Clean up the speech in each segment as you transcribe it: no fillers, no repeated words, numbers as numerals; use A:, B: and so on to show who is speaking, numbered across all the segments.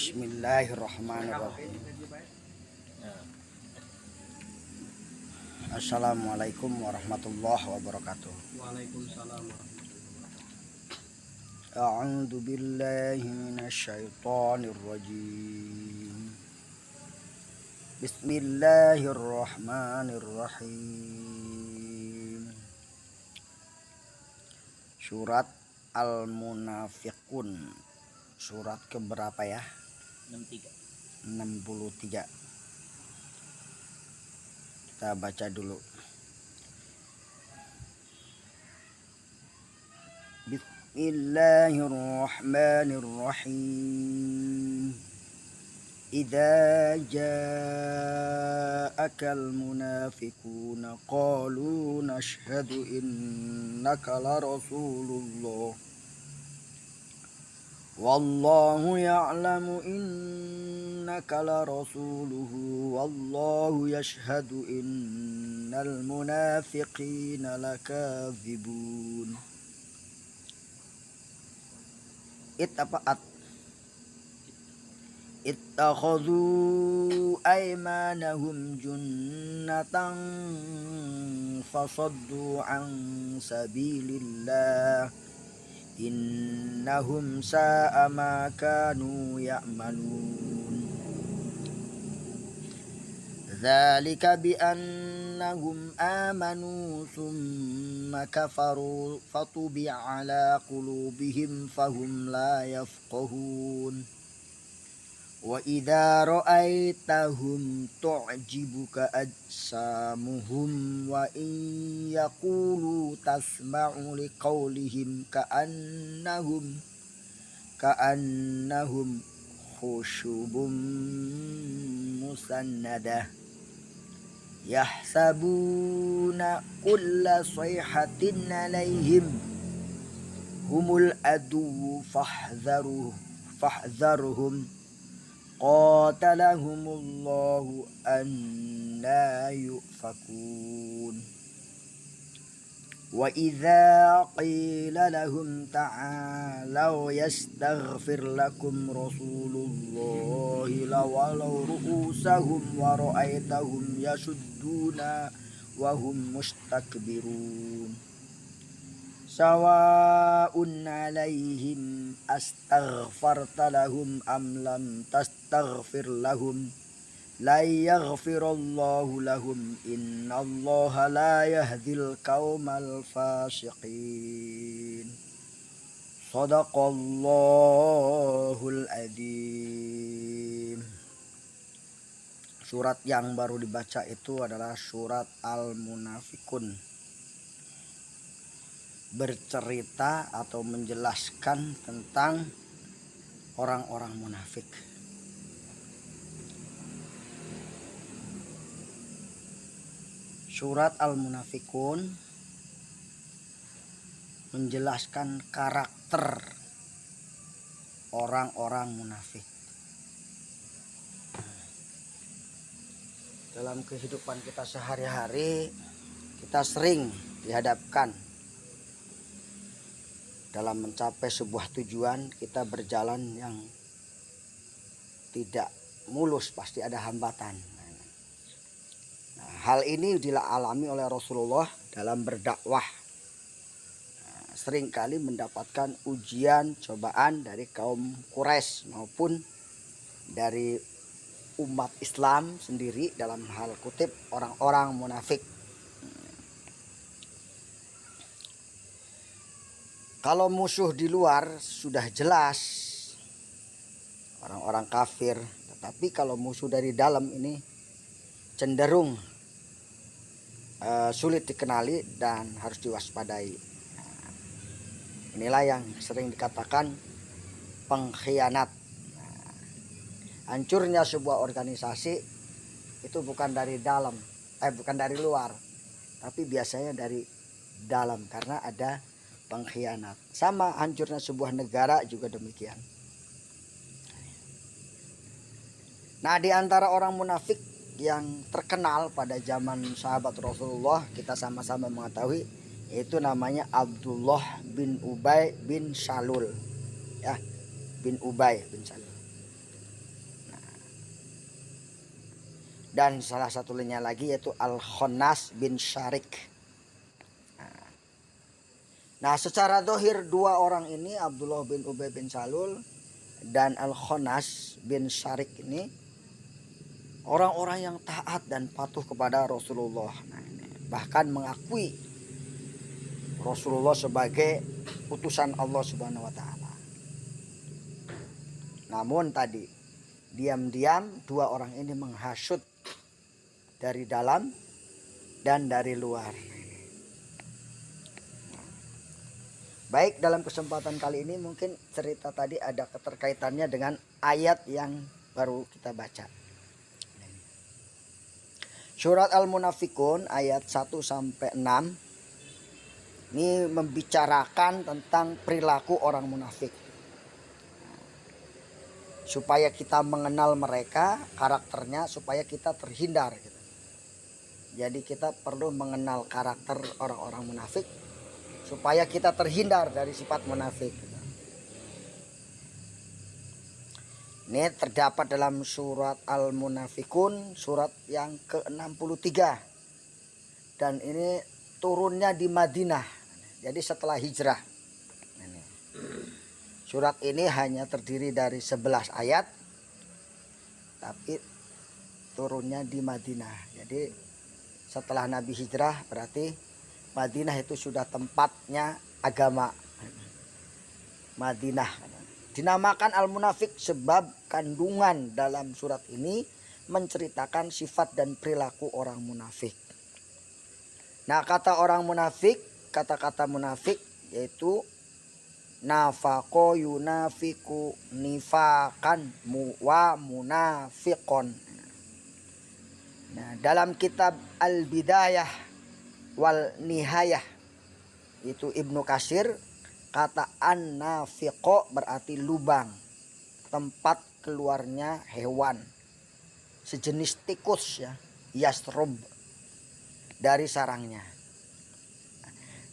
A: Bismillahirrahmanirrahim. Assalamualaikum warahmatullahi wabarakatuh.
B: Waalaikumsalam.
A: A'udzu billahi minasyaitonir rajim. Bismillahirrahmanirrahim. Surat Al-Munafiqun. Surat keberapa ya? 63. Kita baca dulu. Bismillahirrahmanirrahim. Idza ja'akal munafiquna qalu nashhadu innaka la rasulullah wallahu ya'lamu innaka la rasuluhu wallahu yashhadu innal munafiqina lakadzibun. Ittakhadhu aymanahum junnatan fasaddu an sabilillah innahum sa'a ma kanu ya'malun. Dzalika bi annahum amanu tsumma kafaru fatubi'a ala qulubihim fahum la yafqahun. Wa idza ra'aitahum tu'jibuka ajsamuhum wa in yaqulu tasma'u liqaulihim ka'annahum khushubun musannadah yahsabuna kulla sayhatin 'alaihim humul adu fahdharuhum qatalahumullahu anna yufakun. Wa idza qila lahum ta'alau yastaghfir lakum rasulullahi lawalau ru'usahum wa ra'aitahum yasudduna wa hum mustakbirun. Sawa'un 'alaihim astaghfarta lahum am lam tastaghfir lahum la yaghfirallahu lahum innallaha la yahdil qaumal fasiqin. Shadaqallahul adzim. Surat yang baru dibaca itu adalah surat Al-Munafiqun, bercerita atau menjelaskan tentang orang-orang munafik. Surat Al-Munafiqun menjelaskan karakter orang-orang munafik. Dalam kehidupan kita sehari-hari, kita sering dihadapkan dalam mencapai sebuah tujuan, kita berjalan yang tidak mulus, pasti ada hambatan. Nah, hal ini dialami oleh Rasulullah dalam berdakwah. Seringkali mendapatkan ujian, cobaan dari kaum Quraisy maupun dari umat Islam sendiri, dalam hal kutip orang-orang munafik. Kalau musuh di luar sudah jelas orang-orang kafir, tetapi kalau musuh dari dalam ini cenderung sulit dikenali dan harus diwaspadai. Inilah yang sering dikatakan pengkhianat. Hancurnya sebuah organisasi itu bukan dari dalam, bukan dari luar, tapi biasanya dari dalam karena ada pengkhianat. Sama hancurnya sebuah negara juga demikian. Nah, di antara orang munafik yang terkenal pada zaman sahabat Rasulullah, kita sama-sama mengetahui, yaitu namanya Abdullah bin Ubay bin Salul. Ya, bin Ubay bin Salul. Dan salah satunya lagi yaitu Al-Khonnas bin Syarik. Nah, secara dohir dua orang ini, Abdullah bin Ubay bin Salul dan Al-Khonnas bin Syarik ini, orang-orang yang taat dan patuh kepada Rasulullah. Nah, ini bahkan mengakui Rasulullah sebagai utusan Allah Subhanahu wa taala. Namun tadi diam-diam dua orang ini menghasut dari dalam dan dari luar. Baik, dalam kesempatan kali ini mungkin cerita tadi ada keterkaitannya dengan ayat yang baru kita baca. Surat Al-Munafikun ayat 1 sampai 6 ini membicarakan tentang perilaku orang munafik. Supaya kita mengenal mereka, karakternya, supaya kita terhindar gitu. Jadi kita perlu mengenal karakter orang-orang munafik supaya kita terhindar dari sifat munafik. Ini terdapat dalam surat Al-Munafikun, surat yang ke-63. Dan ini turunnya di Madinah. Jadi setelah hijrah. Surat ini hanya terdiri dari 11 ayat. Tapi turunnya di Madinah. Jadi setelah Nabi hijrah berarti Madinah itu sudah tempatnya agama. Madinah dinamakan Al-Munafik sebab kandungan dalam surat ini menceritakan sifat dan perilaku orang munafik. Nah, kata-kata munafik yaitu nafaqo yunafiku nifakan wa munafiqon. Nah, dalam kitab Al-Bidayah wal Nihayah itu Ibnu Katsir, kata an-nafiqo berarti lubang, tempat keluarnya hewan sejenis tikus ya, yasrub, dari sarangnya.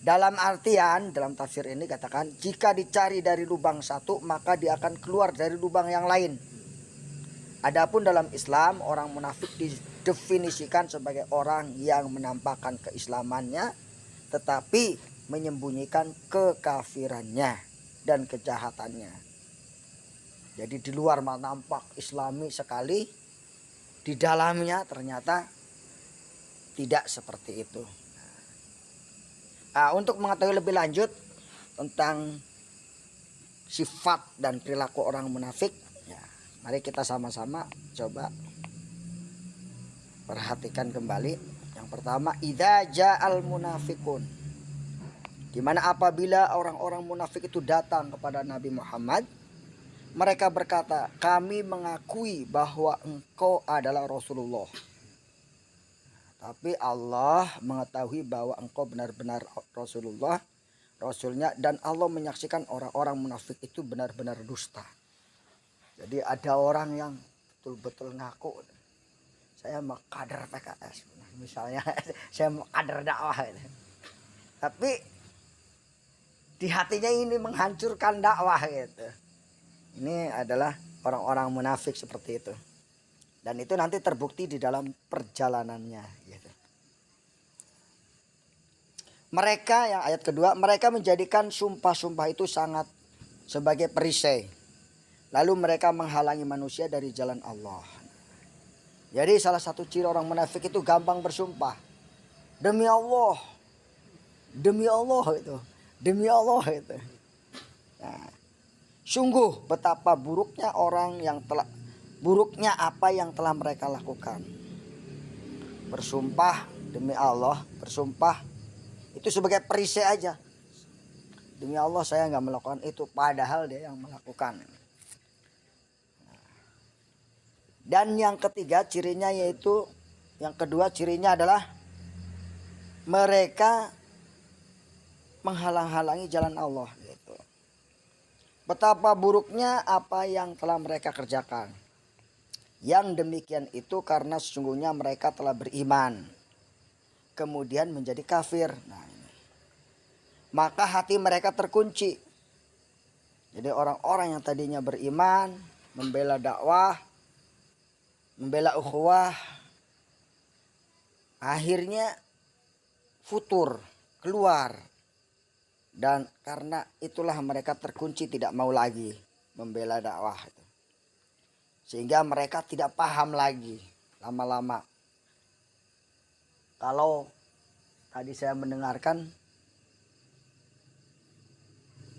A: Dalam artian, dalam tafsir ini katakan jika dicari dari lubang satu maka dia akan keluar dari lubang yang lain. Adapun dalam Islam, orang munafik didefinisikan sebagai orang yang menampakkan keislamannya tetapi menyembunyikan kekafirannya dan kejahatannya. Jadi di luar nampak islami sekali, di dalamnya ternyata tidak seperti itu. Nah, untuk mengetahui lebih lanjut tentang sifat dan perilaku orang munafik, ya, mari kita sama-sama coba perhatikan kembali. Yang pertama, idza ja'al munafiqun, di mana apabila orang-orang munafik itu datang kepada Nabi Muhammad, mereka berkata, kami mengakui bahwa engkau adalah Rasulullah. Tapi Allah mengetahui bahwa engkau benar-benar Rasulullah, Rasulnya, dan Allah menyaksikan orang-orang munafik itu benar-benar dusta. Jadi ada orang yang betul-betul ngaku, saya mau kader PKS, misalnya saya mau kader dakwah. Tapi di hatinya ini menghancurkan dakwah gitu. Ini adalah orang-orang munafik seperti itu. Dan itu nanti terbukti di dalam perjalanannya gitu. Mereka, yang ayat kedua, mereka menjadikan sumpah-sumpah itu sangat sebagai perisai. Lalu mereka menghalangi manusia dari jalan Allah. Jadi salah satu ciri orang munafik itu gampang bersumpah. Demi Allah. Demi Allah itu. Demi Allah itu. Nah, sungguh betapa buruknya apa yang telah mereka lakukan. Bersumpah demi Allah, bersumpah itu sebagai perisai aja. Demi Allah saya nggak melakukan itu, padahal dia yang melakukan. Dan yang ketiga cirinya yaitu, yang kedua cirinya adalah mereka menghalang-halangi jalan Allah gitu. Betapa buruknya apa yang telah mereka kerjakan. Yang demikian itu karena sesungguhnya mereka telah beriman, kemudian menjadi kafir. Nah, ini. Maka hati mereka terkunci. Jadi orang-orang yang tadinya beriman, membela dakwah, membela ukhuwah, akhirnya futur, keluar. Dan karena itulah mereka terkunci, tidak mau lagi membela dakwah. Sehingga mereka tidak paham lagi lama-lama. Kalau tadi saya mendengarkan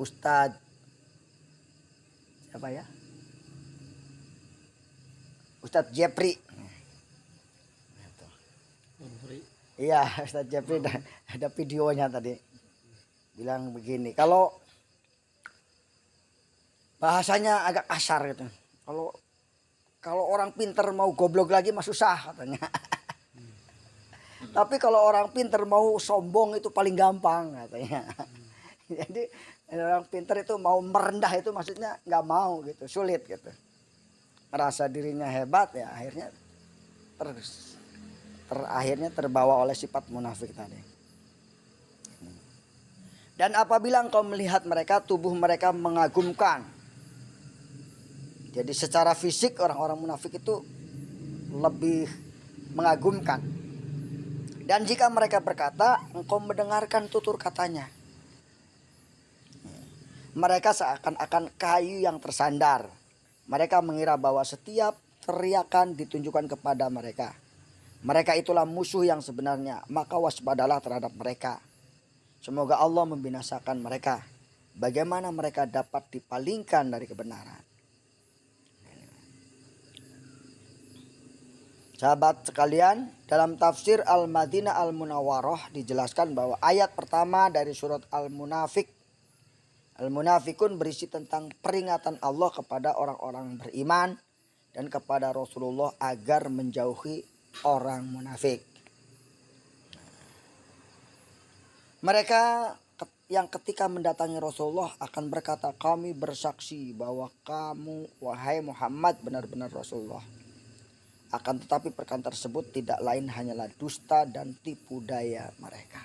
A: Ustadz siapa ya? Ustadz Jepri. Iya, Ustadz Jepri ada videonya tadi. Bilang begini, kalau bahasanya agak kasar gitu. Kalau orang pinter mau goblok lagi mah susah katanya. Tapi kalau orang pinter mau sombong itu paling gampang katanya. Jadi orang pinter itu mau merendah itu maksudnya nggak mau gitu, sulit gitu. Merasa dirinya hebat ya akhirnya akhirnya terbawa oleh sifat munafik tadi. Dan apabila engkau melihat mereka, tubuh mereka mengagumkan. Jadi secara fisik orang-orang munafik itu lebih mengagumkan. Dan jika mereka berkata, engkau mendengarkan tutur katanya. Mereka seakan-akan kayu yang tersandar. Mereka mengira bahwa setiap teriakan ditunjukkan kepada mereka. Mereka itulah musuh yang sebenarnya, maka waspadalah terhadap mereka. Semoga Allah membinasakan mereka. Bagaimana mereka dapat dipalingkan dari kebenaran. Sahabat sekalian, dalam tafsir Al-Madinah Al-Munawwarah dijelaskan bahwa ayat pertama dari surat Al-Munafikun berisi tentang peringatan Allah kepada orang-orang beriman dan kepada Rasulullah agar menjauhi orang munafik. Mereka yang ketika mendatangi Rasulullah akan berkata, kami bersaksi bahwa kamu wahai Muhammad benar-benar Rasulullah. Akan tetapi perkara tersebut tidak lain hanyalah dusta dan tipu daya mereka.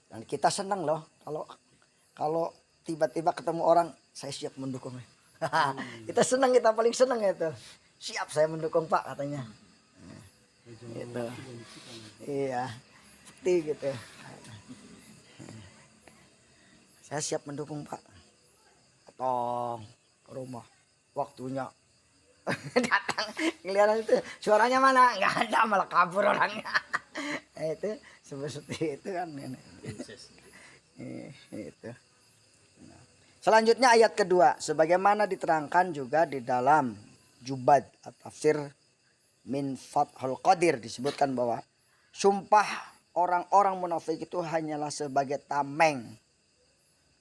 A: Dan kita senang loh kalau tiba-tiba ketemu orang, saya siap mendukung. Kita senang, kita paling senang itu. Siap saya mendukung Pak katanya. Gitu. Iya, seperti gitu. Saya siap mendukung Pak. Atau ke rumah, waktunya datang, kelihatan itu suaranya mana? Nggak ada, malah kabur orangnya. Itu seperti itu kan. Itu. Selanjutnya ayat kedua, sebagaimana diterangkan juga di dalam Jubad At-Tafsir min Fathul Qadir disebutkan bahwa sumpah orang-orang munafik itu hanyalah sebagai tameng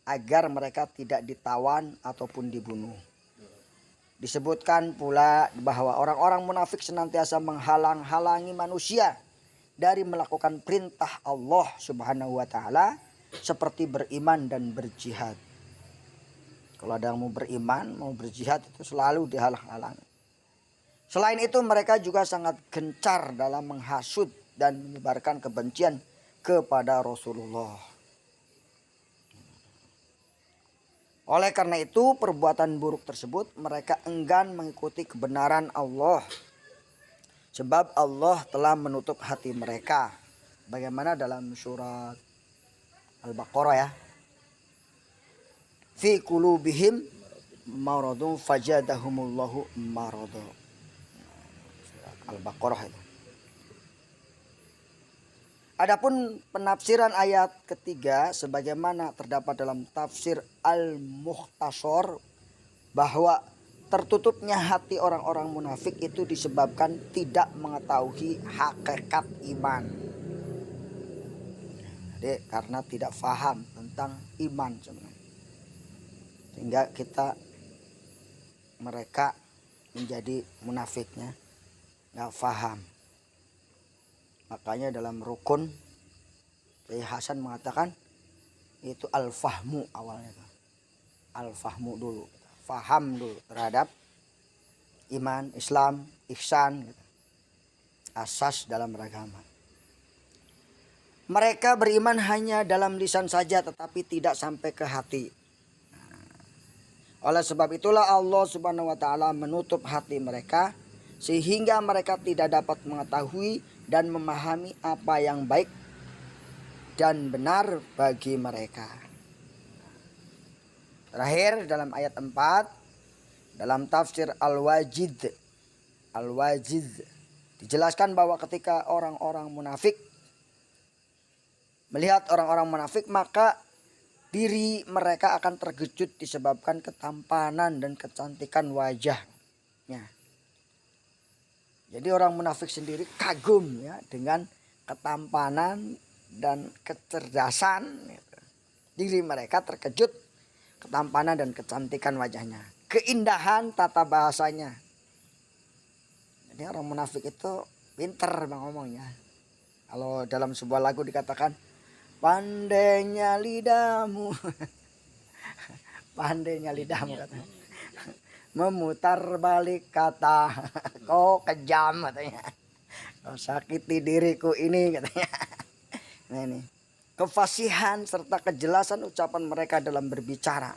A: agar mereka tidak ditawan ataupun dibunuh. Disebutkan pula bahwa orang-orang munafik senantiasa menghalang-halangi manusia dari melakukan perintah Allah Subhanahu wa taala seperti beriman dan berjihad. Kalau ada yang mau beriman, mau berjihad itu selalu dihalang-halangi. Selain itu mereka juga sangat gencar dalam menghasut dan menyebarkan kebencian kepada Rasulullah. Oleh karena itu perbuatan buruk tersebut mereka enggan mengikuti kebenaran Allah. Sebab Allah telah menutup hati mereka. Bagaimana dalam surat Al-Baqarah ya. Fi qulubihim maradun fajadahumullahu maradu. Surat Al-Baqarah itu. Adapun penafsiran ayat ketiga sebagaimana terdapat dalam tafsir Al-Mukhtasar bahwa tertutupnya hati orang-orang munafik itu disebabkan tidak mengetahui hakikat iman. Jadi karena tidak faham tentang iman sebenarnya. Sehingga mereka menjadi munafiknya nggak faham. Makanya dalam rukun Syekh Hasan mengatakan itu al-fahmu awalnya. Al-fahmu dulu. Faham dulu terhadap iman, Islam, ihsan gitu. Asas dalam beragama. Mereka beriman hanya dalam lisan saja tetapi tidak sampai ke hati. Oleh sebab itulah Allah Subhanahu wa taala menutup hati mereka sehingga mereka tidak dapat mengetahui dan memahami apa yang baik dan benar bagi mereka. Terakhir dalam ayat 4, dalam tafsir Al-Wajiz dijelaskan bahwa ketika orang-orang munafik melihat orang-orang munafik, maka diri mereka akan terkejut disebabkan ketampanan dan kecantikan wajahnya. Jadi orang munafik sendiri kagum ya dengan ketampanan dan kecerdasan. Diri mereka terkejut ketampanan dan kecantikan wajahnya, keindahan tata bahasanya. Jadi orang munafik itu pinter bang ngomongnya. Kalau dalam sebuah lagu dikatakan pandainya lidahmu, pandainya lidahmu katanya, memutar balik kata, kau kejam katanya, kau sakiti diriku ini katanya. Nah ini kefasihan serta kejelasan ucapan mereka dalam berbicara.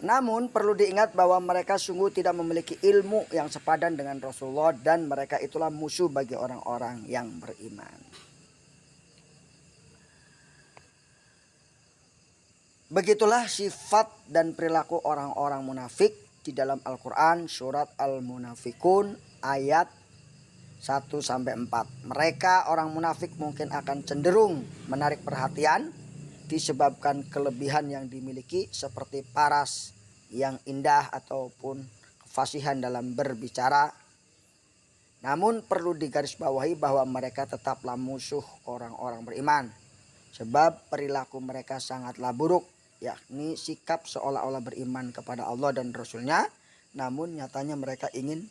A: Namun perlu diingat bahwa mereka sungguh tidak memiliki ilmu yang sepadan dengan Rasulullah dan mereka itulah musuh bagi orang-orang yang beriman. Begitulah sifat dan perilaku orang-orang munafik di dalam Al-Quran surat Al-Munafikun ayat 1-4. Mereka orang munafik mungkin akan cenderung menarik perhatian disebabkan kelebihan yang dimiliki seperti paras yang indah ataupun kefasihan dalam berbicara. Namun perlu digarisbawahi bahwa mereka tetaplah musuh orang-orang beriman. Sebab perilaku mereka sangatlah buruk, yakni sikap seolah-olah beriman kepada Allah dan Rasul-Nya, namun nyatanya mereka ingin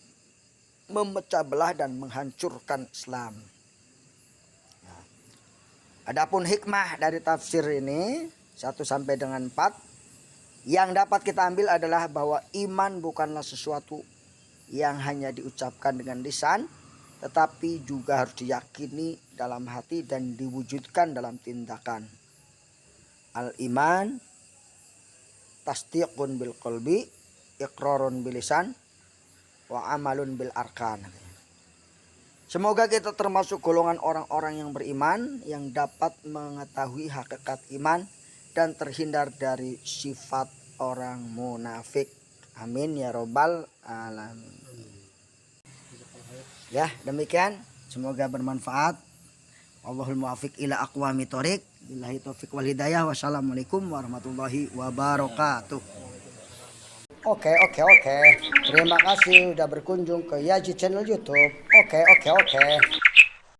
A: memecah belah dan menghancurkan Islam. Adapun hikmah dari tafsir ini 1-4 yang dapat kita ambil adalah bahwa iman bukanlah sesuatu yang hanya diucapkan dengan lisan, tetapi juga harus diyakini dalam hati dan diwujudkan dalam tindakan. Al-iman tasdiqun bil qalbi, iqrarun bil lisan, wa amalun bil arkan. Semoga kita termasuk golongan orang-orang yang beriman yang dapat mengetahui hakikat iman dan terhindar dari sifat orang munafik. Amin ya robbal alamin. Ya demikian, semoga bermanfaat. Allahul muwafiq ila aqwamit thoriq. Billahi taufiq wal hidayah. Wassalamualaikum warahmatullahi wabarakatuh. Oke. Terima kasih sudah berkunjung ke Yaji channel YouTube. Oke.